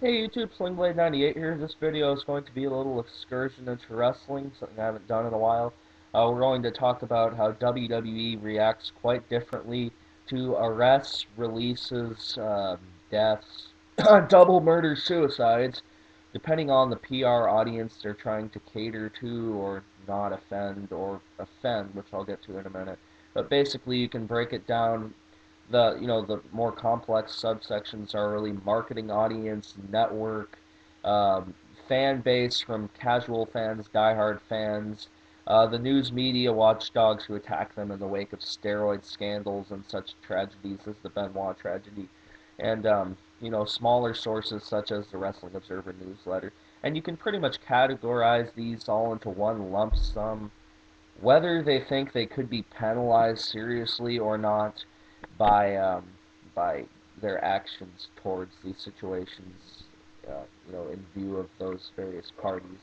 Hey YouTube, SlingBlade98 here. This video is going to be a little excursion into wrestling, something I haven't done in a while. We're going to talk about how WWE reacts quite differently to arrests, releases, deaths, double murder, suicides, depending on the PR audience they're trying to cater to or not offend, or offend, which I'll get to in a minute. But basically, you can break it down. The more complex subsections are really marketing audience, network, um, fan base from casual fans, diehard fans, the news media watchdogs who attack them in the wake of steroid scandals and such tragedies as the Benoit tragedy, and smaller sources such as the Wrestling Observer newsletter. And you can pretty much categorize these all into one lump sum, whether they think they could be penalized seriously or not by by their actions towards these situations, in view of those various parties.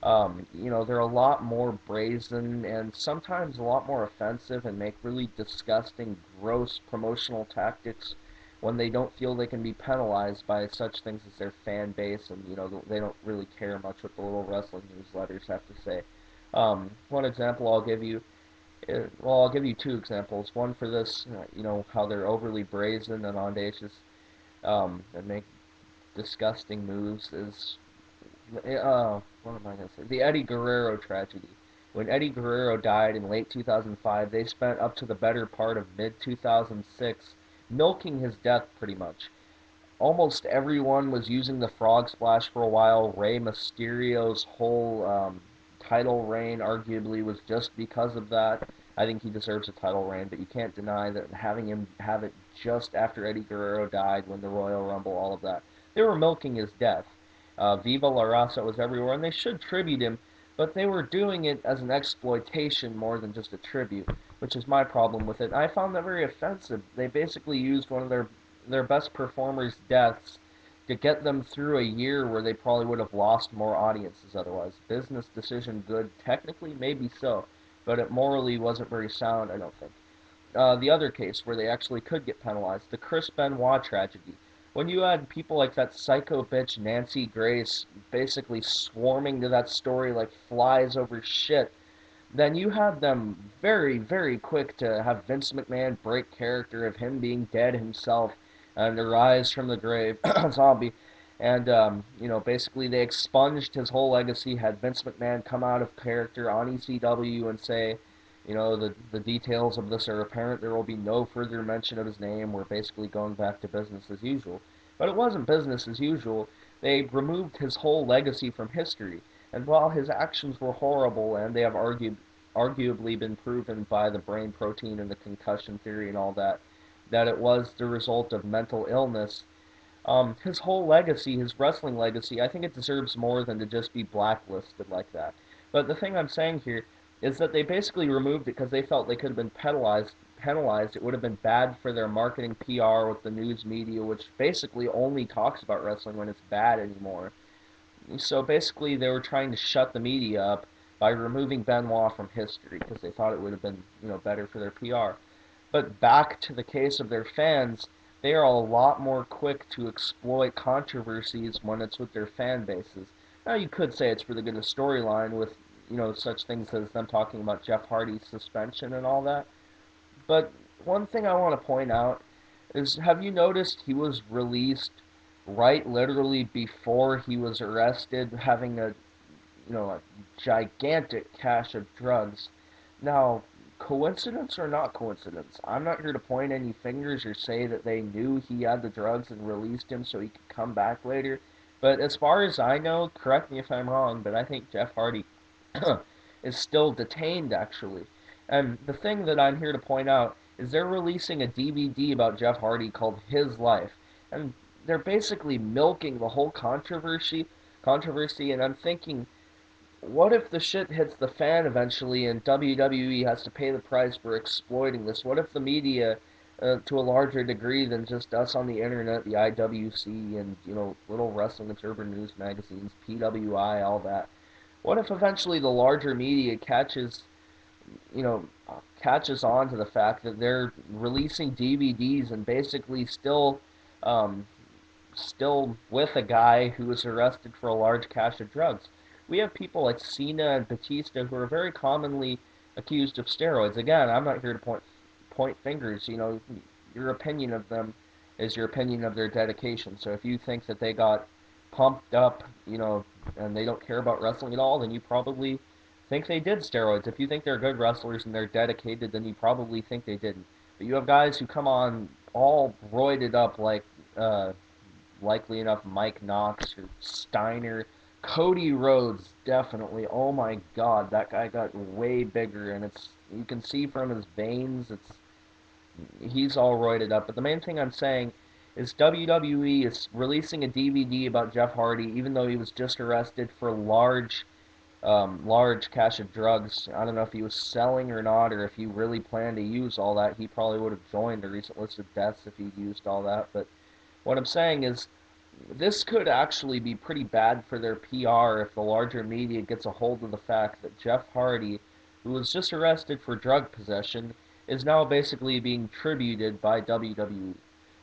They're a lot more brazen and sometimes a lot more offensive and make really disgusting, gross promotional tactics when they don't feel they can be penalized by such things as their fan base, and they don't really care much what the little wrestling newsletters have to say. One example I'll give you, well, I'll give you two examples. One for this, how they're overly brazen and audacious, and make disgusting moves is, what am I going to say? The Eddie Guerrero tragedy. When Eddie Guerrero died in late 2005, they spent up to the better part of mid 2006 milking his death pretty much. Almost everyone was using the frog splash for a while. Rey Mysterio's whole title reign arguably was just because of that. I think he deserves a title reign, but you can't deny that having him have it just after Eddie Guerrero died, when the Royal Rumble, all of that. They were milking his death. Viva La Raza was everywhere, and they should tribute him, but they were doing it as an exploitation more than just a tribute, which is my problem with it. I found that very offensive. They basically used one of their best performers' deaths to get them through a year where they probably would have lost more audiences otherwise. Business decision good, technically, maybe so, but it morally wasn't very sound, I don't think. The other case where they actually could get penalized, the Chris Benoit tragedy. When you had people like that psycho bitch Nancy Grace basically swarming to that story like flies over shit, then you had them very, very quick to have Vince McMahon break character of him being dead himself and arise from the grave, zombie. And, basically they expunged his whole legacy, had Vince McMahon come out of character on ECW and say, the details of this are apparent. There will be no further mention of his name. We're basically going back to business as usual. But it wasn't business as usual. They removed his whole legacy from history. And while his actions were horrible, and they have arguably been proven by the brain protein and the concussion theory and all that, that it was the result of mental illness, his whole legacy, his wrestling legacy, I think it deserves more than to just be blacklisted like that. But the thing I'm saying here is that they basically removed it because they felt they could have been penalized. It would have been bad for their marketing PR with the news media, which basically only talks about wrestling when it's bad anymore. So basically, they were trying to shut the media up by removing Benoit from history because they thought it would have been, better for their PR. But back to the case of their fans, they are a lot more quick to exploit controversies when it's with their fan bases. Now, you could say it's for the good of storyline with, such things as them talking about Jeff Hardy's suspension and all that. But one thing I want to point out is, have you noticed he was released right literally before he was arrested, having a gigantic cache of drugs? Now, coincidence or not coincidence? I'm not here to point any fingers or say that they knew he had the drugs and released him so he could come back later. But as far as I know, correct me if I'm wrong, but I think Jeff Hardy is still detained, actually. And the thing that I'm here to point out is they're releasing a DVD about Jeff Hardy called His Life. And they're basically milking the whole controversy, and I'm thinking, what if the shit hits the fan eventually and WWE has to pay the price for exploiting this? What if the media, to a larger degree than just us on the internet, the IWC and, little Wrestling Observer news magazines, PWI, all that, what if eventually the larger media catches on to the fact that they're releasing DVDs and basically still um, still with a guy who was arrested for a large cache of drugs. We have people like Cena and Batista who are very commonly accused of steroids. Again, I'm not here to point fingers. You know, your opinion of them is your opinion of their dedication. So if you think that they got pumped up, you know, and they don't care about wrestling at all, then you probably think they did steroids. If you think they're good wrestlers and they're dedicated, then you probably think they didn't. But you have guys who come on all roided up like, uh, likely enough, Mike Knox or Steiner. Cody Rhodes, definitely. Oh my God, that guy got way bigger, and it's you can see from his veins. He's all roided up. But the main thing I'm saying is WWE is releasing a DVD about Jeff Hardy, even though he was just arrested for large cache of drugs. I don't know if he was selling or not, or if he really planned to use all that. He probably would have joined the recent list of deaths if he used all that. But what I'm saying is, this could actually be pretty bad for their PR if the larger media gets a hold of the fact that Jeff Hardy, who was just arrested for drug possession, is now basically being tributed by WWE.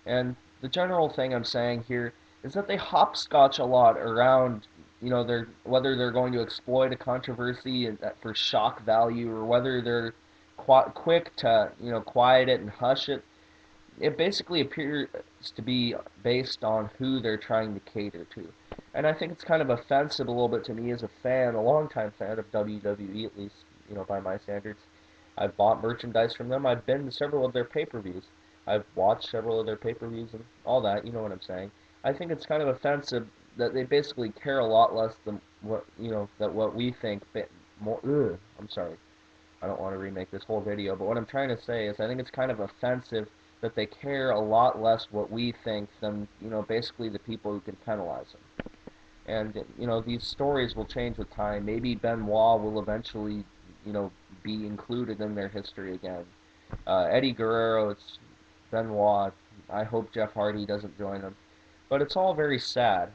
And the general thing I'm saying here is that they hopscotch a lot around, you know, whether they're going to exploit a controversy for shock value, or whether they're quick to, you know, quiet it and hush it. It basically appears to be based on who they're trying to cater to. And I think it's kind of offensive a little bit to me as a fan, a longtime fan of WWE, at least, you know, by my standards. I've bought merchandise from them. I've been to several of their pay-per-views. I've watched several of their pay-per-views and all that, you know what I'm saying. I think it's kind of offensive that they basically care a lot less than what, you know, that what we think more, I'm sorry. I don't want to remake this whole video, but what I'm trying to say is I think it's kind of offensive that they care a lot less what we think than, you know, basically the people who can penalize them. And, you know, these stories will change with time. Maybe Benoit will eventually, you know, be included in their history again. Eddie Guerrero, it's Benoit. I hope Jeff Hardy doesn't join them. But it's all very sad.